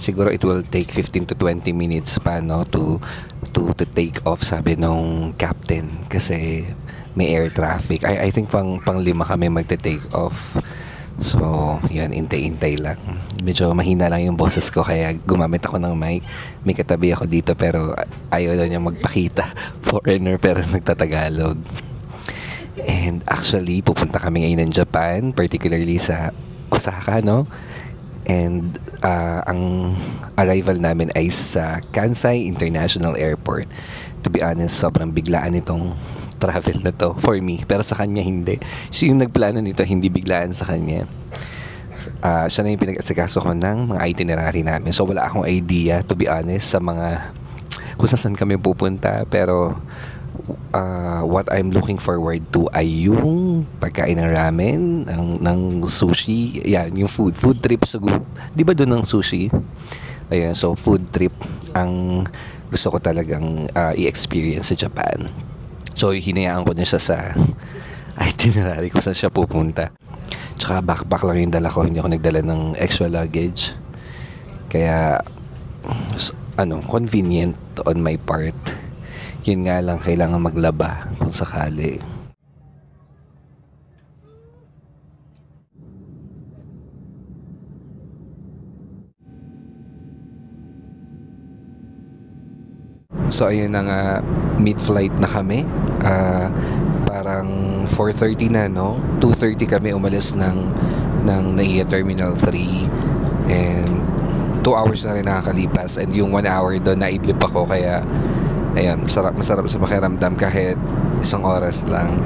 siguro it will take 15 to 20 minutes pa, no, to take off, sabi nung captain, kasi may air traffic. I think pang 5 kami magte-take off. So, yun, intay-intay lang. Medyo mahina lang yung boses ko, kaya gumamit ako ng mic. May katabi ako dito, pero ayaw daw niya magpakita. Foreigner, pero nagtatagalog. And actually, pupunta kami ngayon ng Japan, particularly sa Osaka, no? And ang arrival namin ay sa Kansai International Airport. To be honest, sobrang biglaan itong travel na to for me, pero sa kanya hindi. So yung nagplano nito, hindi biglaan sa kanya. Siya na yung pinag-asikaso ko ng mga itinerary namin. So wala akong idea, to be honest, sa mga kung saan kami pupunta. Pero what I'm looking forward to ay yung pagkain ng ramen, ng sushi. Yan, yung food trip sa di ba doon ng sushi? Ayun, so food trip ang gusto ko talagang i-experience sa Japan. So, hinayaan ko niya siya sa itinerary kung saan siya pupunta. Tsaka backpack lang yung dala ko. Hindi ako nagdala ng extra luggage. Kaya, convenient on my part. Yun nga lang, kailangan maglaba kung sakali. So ayun na nga, mid-flight na kami. Parang 4:30 na, no? 2:30 kami umalis ng NAIA Terminal 3. And 2 hours na rin nakakalipas. And yung 1 hour doon, naidlip ako. Kaya, ayun, masarap sa pakiramdam kahit 1 oras lang.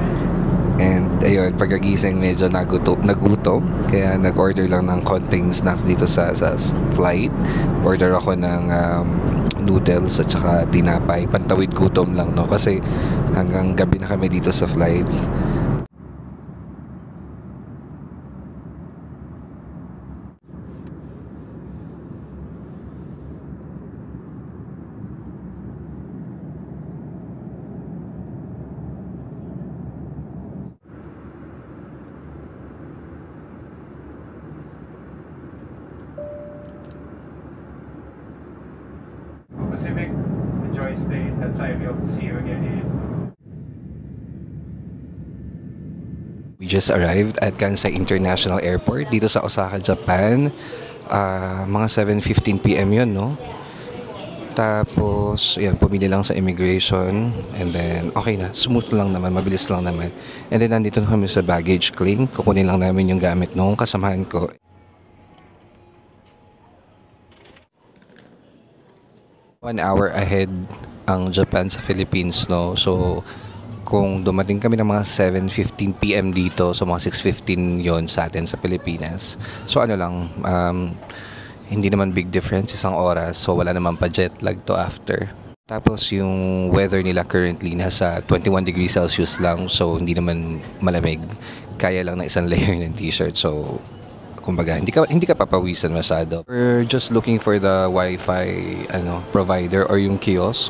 And ayun, pagkagising medyo nagutom. Kaya nag-order lang ng konting snacks dito sa flight. Order ako ng noodles at saka tinapay, pantawid gutom lang, no, kasi hanggang gabi na kami dito sa flight. Pacific, enjoy stay at Kansai. We hope to see you again here. We just arrived at Kansai International Airport dito sa Osaka, Japan. Mga 7:15 PM yun, no? Tapos, yan, pumili lang sa immigration. And then, okay na. Smooth lang naman. Mabilis lang naman. And then, nandito na kami sa baggage claim. Kukunin lang namin yung gamit nung kasamahan ko. One hour ahead ang Japan sa Philippines, no? So, kung dumating kami ng mga 7:15 PM dito, so mga 6:15 yon sa atin sa Pilipinas. So, ano lang, hindi naman big difference, 1 oras. So, wala naman pa jet lag to after. Tapos, yung weather nila currently nasa 21 degrees Celsius lang. So, hindi naman malamig. Kaya lang na 1 layer ng t-shirt. So, kumbaga, hindi ka papawisan masyado. We're just looking for the Wi-Fi provider or yung kiosk.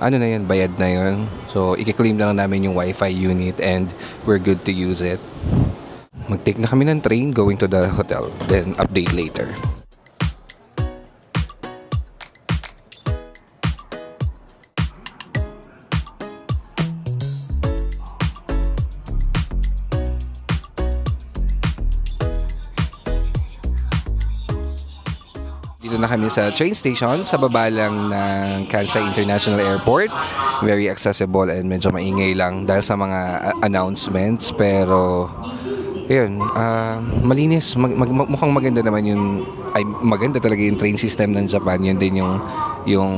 Ano na yun, bayad na yun. So, i-claim lang namin yung Wi-Fi unit and we're good to use it. Mag-take na kami ng train going to the hotel. Then, update later. Dito na kami sa train station, sa baba lang ng Kansai International Airport. Very accessible and medyo maingay lang dahil sa mga announcements. Pero, yun, malinis. Mukhang maganda naman maganda talaga yung train system ng Japan. Yun din yung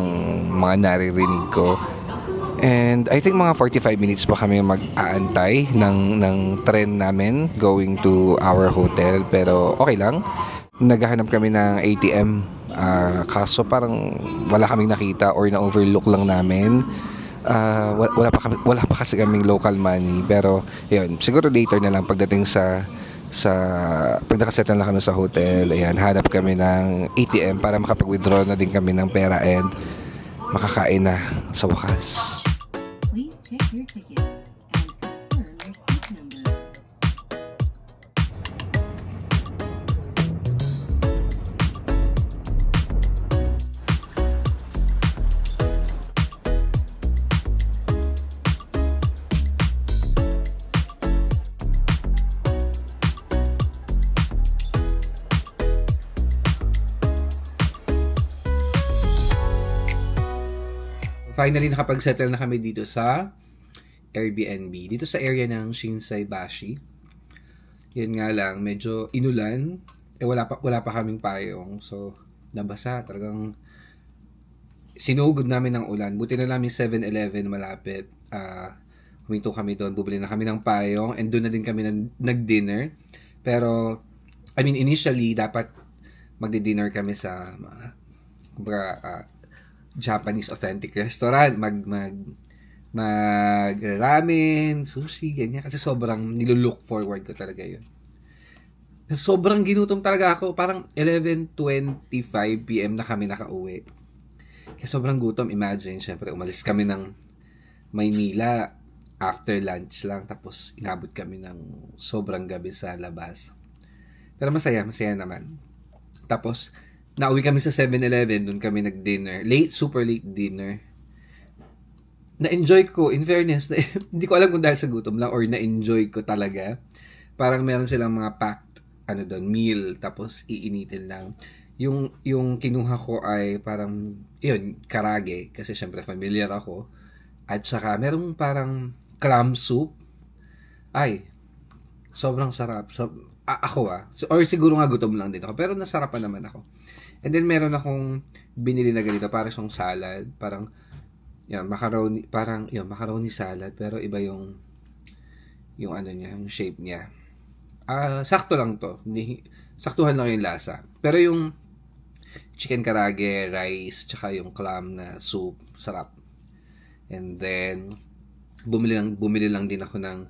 mga naririnig ko. And I think mga 45 minutes pa kami mag-aantay ng tren namin going to our hotel. Pero okay lang. Naghahanap kami ng ATM. Kaso parang wala kaming nakita or na-overlook lang namin. Wala pa kasi kaming local money. Pero yun, siguro later na lang pagdating sa pag nakasettle na kami sa hotel, ayan, hanap kami ng ATM para makapag-withdraw na din kami ng pera and makakain na sa wakas. Please check your ticket and confirm your seat number. finally nakapag-settle na kami dito sa Airbnb. Dito sa area ng Shinsaibashi. Yun nga lang, medyo inulan. Wala pa kaming payong. So, nabasa. Talagang sinugod namin ng ulan. Buti na namin 7-Eleven malapit. Huminto kami doon. Bubili na kami ng payong. And doon na din kami nag-dinner. Pero, I mean, initially, dapat magdi-dinner kami sa Japanese authentic restaurant. Mag-ramen, sushi, ganyan. Kasi sobrang nilulook forward ko talaga yun. Sobrang ginutom talaga ako. Parang 11:25 PM na kami nakauwi. Kaya sobrang gutom. Imagine, syempre, umalis kami ng Maynila after lunch lang. Tapos, inabot kami ng sobrang gabi sa labas. Pero masaya naman. Tapos, nauwi kami sa 7-Eleven. Doon kami nag-dinner. Super late dinner. Na-enjoy ko, in fairness, hindi ko alam kung dahil sa gutom lang or na-enjoy ko talaga. Parang meron silang mga packed meal, tapos iinitin lang. Yung kinuha ko ay parang, yun, karage, kasi syempre familiar ako. At saka, merong parang clam soup. Ay, sobrang sarap. Or siguro nga gutom lang din ako, pero nasarapan naman ako. And then, meron akong binili na ganito, parang siyang salad, parang, macaroni, parang, macaroni salad, pero iba yung ano niya, yung shape niya. Sakto lang to. Saktuhan lang yung lasa. Pero yung chicken karage, rice, tsaka yung clam na soup, sarap. And then, bumili lang din ako ng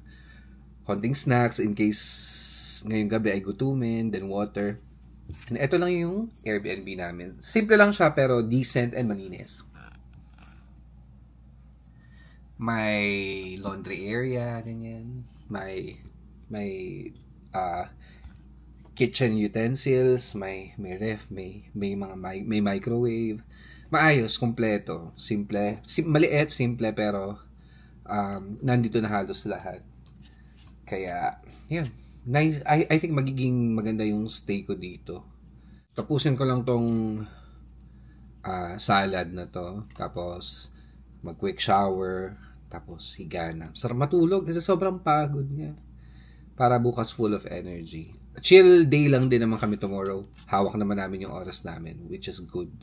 konting snacks in case ngayong gabi ay gutumin, then water. And ito lang yung Airbnb namin. Simple lang siya, pero decent and malinis. May laundry area, ganyan. May kitchen utensils, may ref, may microwave. Maayos, kumpleto, simple, maliit, simple, pero nandito na halos lahat. Kaya, yun. Nice. I think magiging maganda yung stay ko dito. Tapusin ko lang tong salad na to. Tapos, mag-quick shower. Tapos, higa na. Sarap matulog kasi sobrang pagod niya. Para bukas full of energy. Chill day lang din naman kami tomorrow. Hawak naman namin yung oras namin, which is good.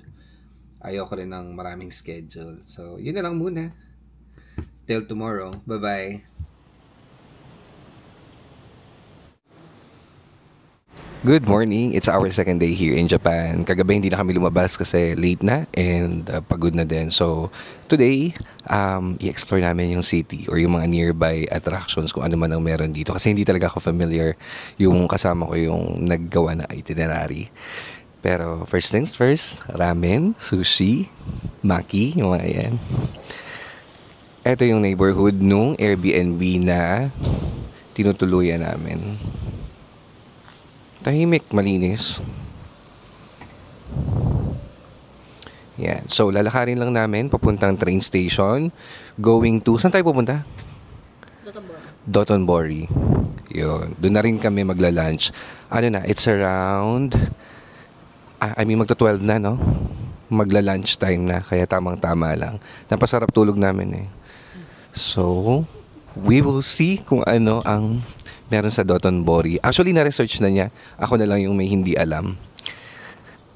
Ayoko rin ng maraming schedule. So, yun na lang muna. Till tomorrow. Bye-bye. Good morning. It's our second day here in Japan. Kagabi hindi na kami lumabas kasi late na and pagod na din. So, today, i-explore namin yung city or yung mga nearby attractions kung ano man ang meron dito. Kasi hindi talaga ako familiar. Yung kasama ko yung naggawa na itinerary. Pero first things first, ramen, sushi, maki, yung mga yan. Ito yung neighborhood nung Airbnb na tinutuluyan namin. Tahimik, malinis. Yan. So, lalakarin lang namin papuntang train station. Going to... Saan tayo pupunta? Dotonbori. Yun. Doon na rin kami magla-lunch. Ano na, it's around... magto-12 na, no? Magla-lunch time na. Kaya tamang-tama lang. Napasarap tulog namin eh. So, we will see kung ano ang... meron sa Dotonbori. Actually, na-research na niya. Ako na lang yung may hindi alam.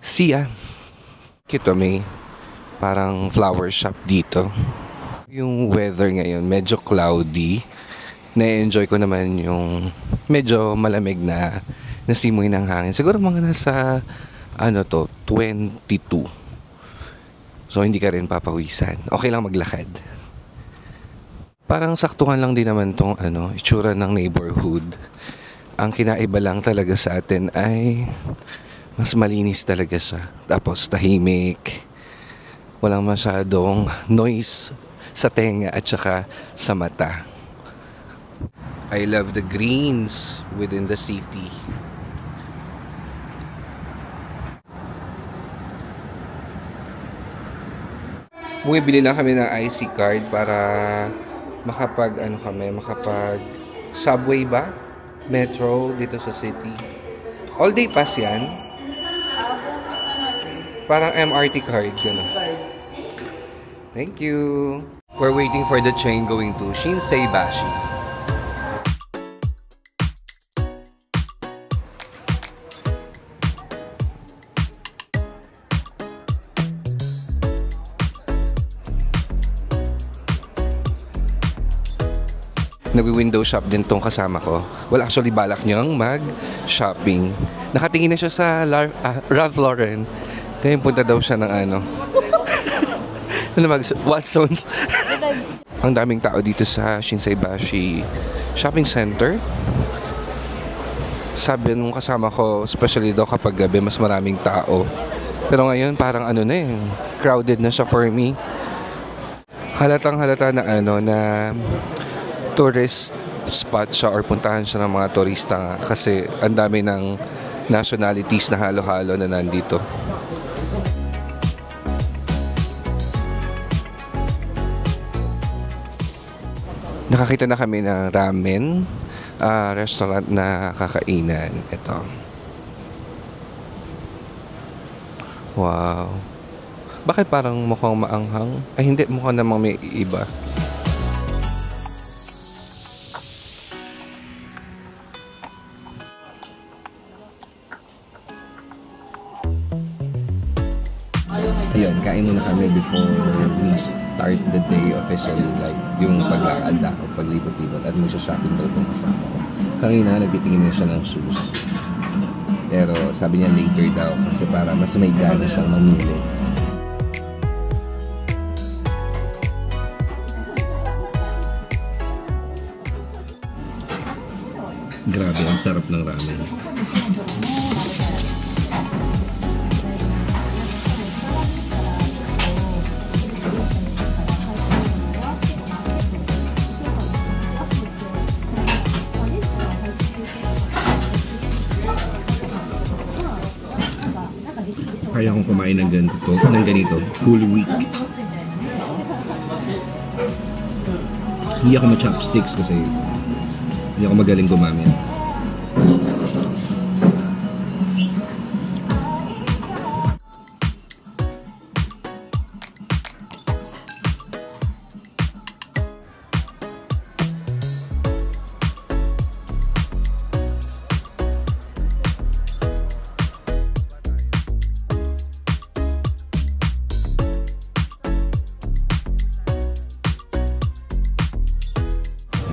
Siya. Kito, may parang flower shop dito. Yung weather ngayon, medyo cloudy. Na-enjoy ko naman yung medyo malamig na simoy ng hangin. Siguro mga nasa, 22. So, hindi ka rin papawisan. Okay lang maglakad. Parang saktuhan lang din naman tong itsura ng neighborhood. Ang kinaiba lang talaga sa atin ay mas malinis talaga siya. Tapos tahimik. Walang masyadong noise sa tenga at saka sa mata. I love the greens within the city. Bumibili lang kami ng IC card para makapag subway ba? Metro dito sa city. All day pass yan. Parang MRT card, gano'n. Thank you. We're waiting for the train going to Shinseibashi. Nag-window shop din tong kasama ko. Well, actually, balak niyang mag-shopping. Nakatingin na siya sa Ralph Lauren. Kaya punta daw siya ng ano. Watsons. Ang daming tao dito sa Shinseibashi Shopping Center. Sabi nung kasama ko, especially daw kapag gabi, mas maraming tao. Pero ngayon, parang ano na eh, crowded na siya for me. Halatang halata na ano, na tourist spot siya or puntahan siya ng mga turista nga kasi ang dami ng nationalities na halo-halo na nandito. Nakakita na kami ng ramen restaurant na kakainan. Ito. Wow. Bakit parang mukhang maanghang? Ay hindi, mukhang namang may iba. Ayun, kain muna kami before we start the day officially, like yung paglakad ako, paglibot-libot at magsha-shopping daw itong kasama ko. Kanina, nagtitingin na siya ng shoes. Pero sabi niya later daw kasi para mas may gana siyang mamili. Grabe, ang sarap ng ramen. Kaya akong kumain ng ganito, whole week. Hindi ako ma-chopsticks kasi hindi ako magaling gumamit.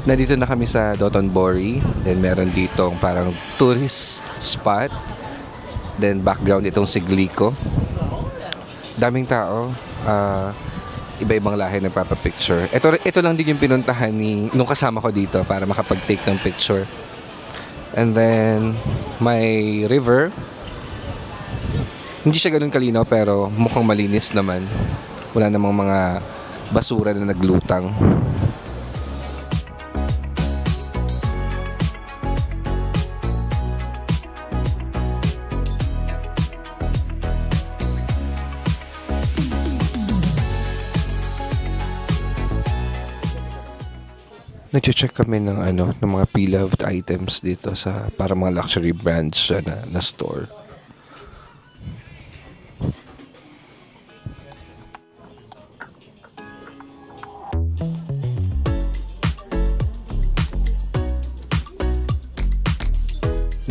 Nandito na kami sa Dotonbori. Then meron ditong parang tourist spot. Then background itong Siglico. Daming tao. Iba-ibang lahi nagpapapicture. Ito lang din yung pinuntahan nung kasama ko dito para makapag-take ng picture. And then may river. Hindi siya ganun kalinaw pero mukhang malinis naman. Wala namang mga basura na naglutang. Nag-check kami ng mga pre-loved items dito sa para mga luxury brands siya na store.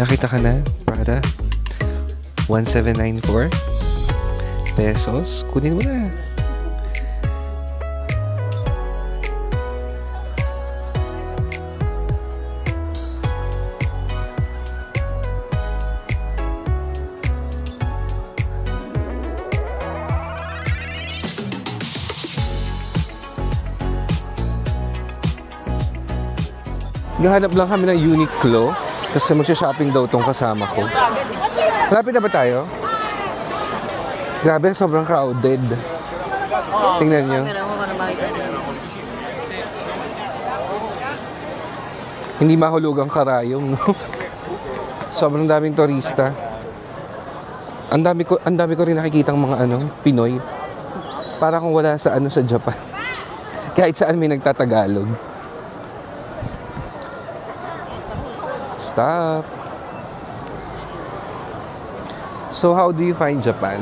Nakita ka na? Prada? 1794 pesos? Kunin mo na. Nahanap lang kami ng Uniqlo kasi magsha-shopping daw tong kasama ko. Malapit na ba tayo? Grabe, sobrang crowded. Tingnan nyo. Hindi mahulog ang karayom, no? Sobrang daming turista. Ang dami ko rin nakikitang mga Pinoy. Para kung wala sa sa Japan. Kahit saan may nagtatagalog. Stop. So how do you find Japan?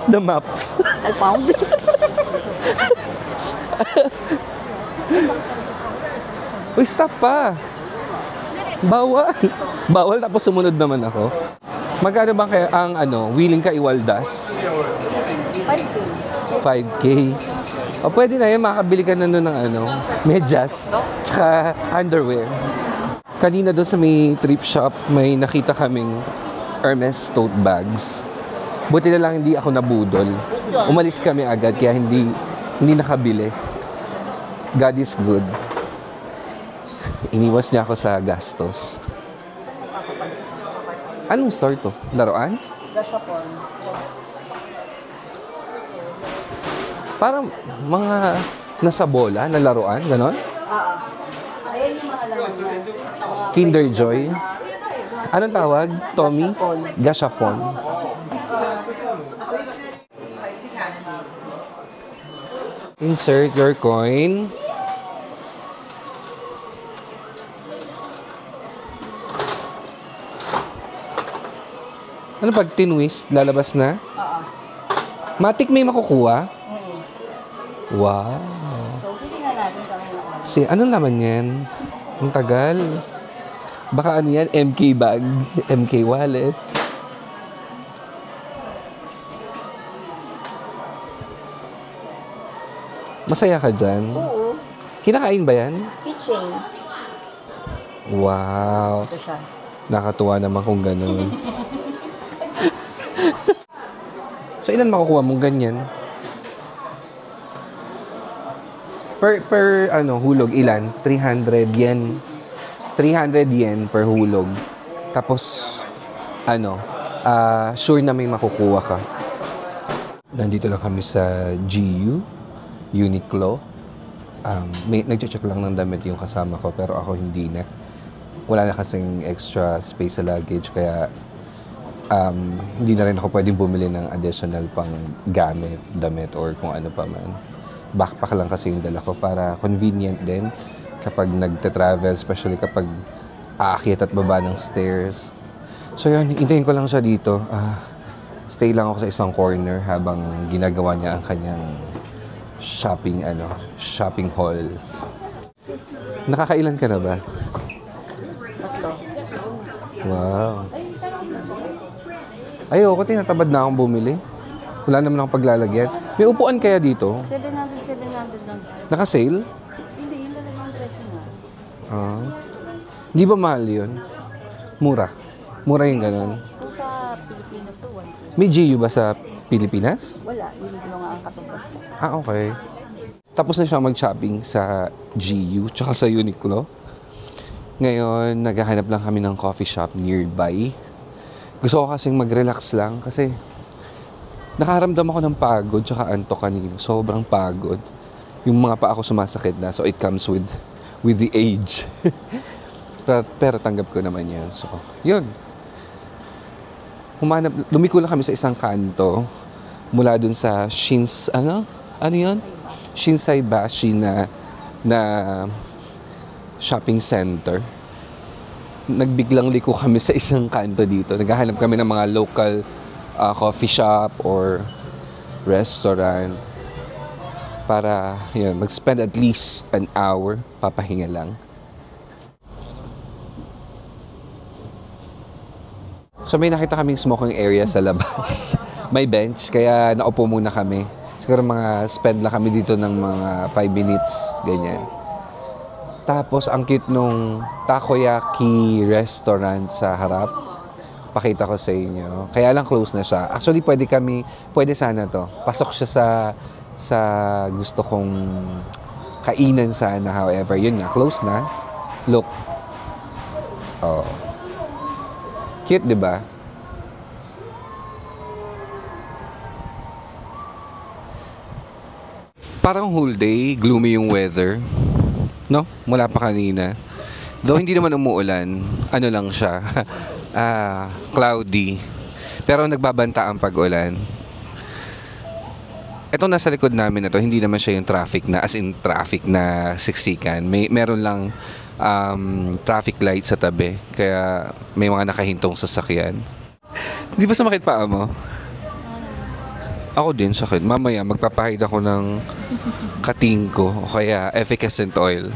The maps. I found it. Uy, stop pa. Bawal. Bawal tapos sumunod naman ako. Magkano ba kaya ang willing ka iwaldas? 5K. O pwede na yun, makakabili ka na nun ng medyas, tsaka underwear. Kanina doon sa may thrift shop, may nakita kaming Hermes tote bags. Buti na lang hindi ako nabudol. Umalis kami agad kaya hindi nakabili. God is good. Iniwas niya ako sa gastos. Anong store to? Laruan? Gashapon. Parang mga nasa bola na laruan, ganon? Ayan yung mga laruan niya. Kinder Joy. Anong tawag? Tommy? Gashapon. Insert your coin. Ano pag tinwist, lalabas na? Matik may makukuha? Wow. So, titingnan natin kami na. Anong laman yan? Ang tagal. Baka ano yan? MK bag. MK wallet. Masaya ka dyan? Oo. Kinakain ba yan? Keychain. Wow. Ito siya. Nakatuwa naman kung gano'n. So, ilan makukuha mong ganyan? Per hulog, ilan? 300 yen. 300 yen per hulog. Tapos, sure na may makukuha ka. Nandito lang kami sa GU, Uniqlo. Nag-check lang ng damit yung kasama ko, pero ako hindi na. Wala na kasing extra space sa luggage, kaya hindi na rin ako pwedeng bumili ng additional pang gamit, damit, or kung ano pa man. Backpack lang kasi yung dala ko para convenient din kapag nagte-travel, especially kapag aakyat at baba ng stairs. So yun, hintayin ko lang siya dito. Stay lang ako sa isang corner habang ginagawa niya ang kanyang shopping haul. Nakakailan ka na ba? Wow. Ayoko, tinatabad na akong bumili. Wala naman akong paglalagyan. May upuan kaya dito? 700 lang. Naka-sale? Hindi, yun talaga ang presyo mo. Di ba mahal yun? Mura. Mura yung ganun. So, sa Pilipinas to, 1. May GU ba sa Pilipinas? Wala, Uniqlo nga ang katumbas mo. Okay. Tapos na siya mag-shopping sa GU tsaka sa Uniqlo. Ngayon, naghahanap lang kami ng coffee shop nearby. Gusto ko kasing mag-relax lang kasi nakaramdam ako ng pagod tsaka antok kanina. Sobrang pagod. Yung mga paa ko sumasakit na, so it comes with the age. pero tanggap ko naman yun. So, yun. Lumiko lang kami sa isang kanto mula dun sa ano yun? Shinsaibashi na shopping center. Nagbiglang liko kami sa isang kanto dito. Naghahanap kami ng mga local coffee shop or restaurant para yun, mag-spend at least an hour, papahinga lang. So may nakita kaming smoking area sa labas. May bench, kaya naupo muna kami. Siguro spend lang kami dito ng mga 5 minutes, ganyan. Tapos, ang cute nung takoyaki restaurant sa harap. Pakita ko sa inyo. Kaya lang close na siya. Actually, pwede sana to. Pasok siya sa gusto kong kainan sana. However, yun nga, close na. Look. Oh. Cute, di ba? Parang whole day, gloomy yung weather. No? Mula pa kanina. Though hindi naman umuulan, ano lang siya, cloudy. Pero nagbabanta ang pag-ulan. Ito nasa likod namin na to, hindi naman siya yung traffic na, as in traffic na siksikan. Meron lang traffic light sa tabi. Kaya may mga nakahintong sasakyan. Di ba sumakit paa mo? Ako din, sakit. Mamaya, magpapahid ako ng kating ko o kaya efficacent oil.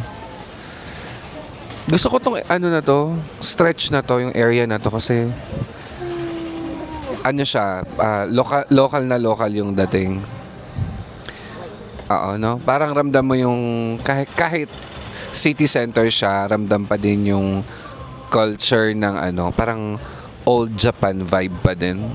Gusto ko tong ano na to, stretch na to, yung area na to kasi ano siya, local yung dating. Oo, no? Parang ramdam mo yung kahit city center siya, ramdam pa din yung culture ng ano, parang old Japan vibe pa din.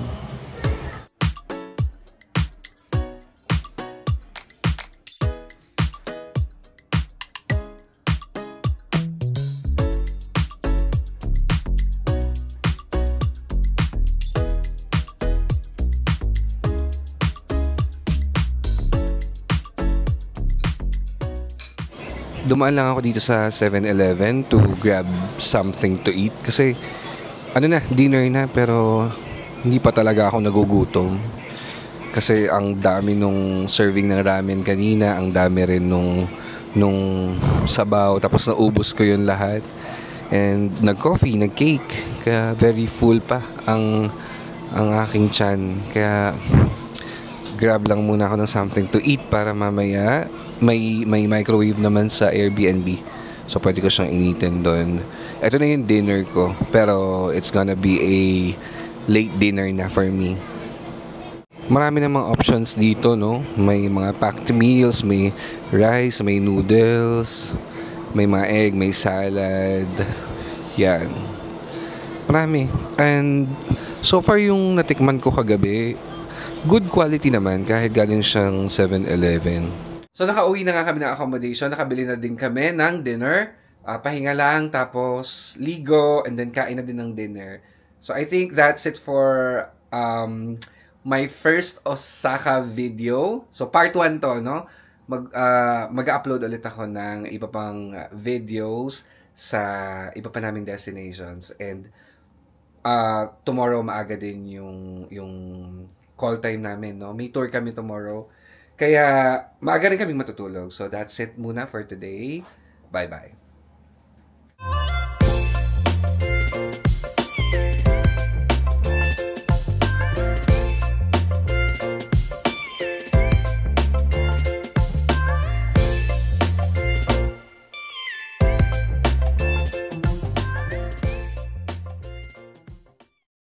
Dumaan lang ako dito sa 7-Eleven to grab something to eat kasi ano na, dinner na pero hindi pa talaga ako nagugutom kasi ang dami nung serving ng ramen kanina, ang dami rin nung sabaw, tapos naubos ko yun lahat and nag-coffee, nag-cake, kaya very full pa ang aking tiyan, kaya grab lang muna ako ng something to eat para mamaya may microwave naman sa Airbnb. So, pwede ko siyang initin doon. Ito na yung dinner ko. Pero, it's gonna be a late dinner na for me. Marami namang options dito, no? May mga packed meals, may rice, may noodles, may mga egg, may salad. Yan. Marami. And, so far yung natikman ko kagabi, good quality naman kahit galing siyang 7-Eleven. So, nakauwi na nga kami ng accommodation. Nakabili na din kami ng dinner. Pahinga lang, tapos ligo, and then kain na din ng dinner. So, I think that's it for my first Osaka video. So, part 1 to, no? Mag-upload ulit ako ng iba pang videos sa iba pa naming destinations. And tomorrow, maaga din yung call time namin, no? May tour kami tomorrow. Kaya, maaga rin kaming matutulog. So, that's it muna for today. Bye-bye.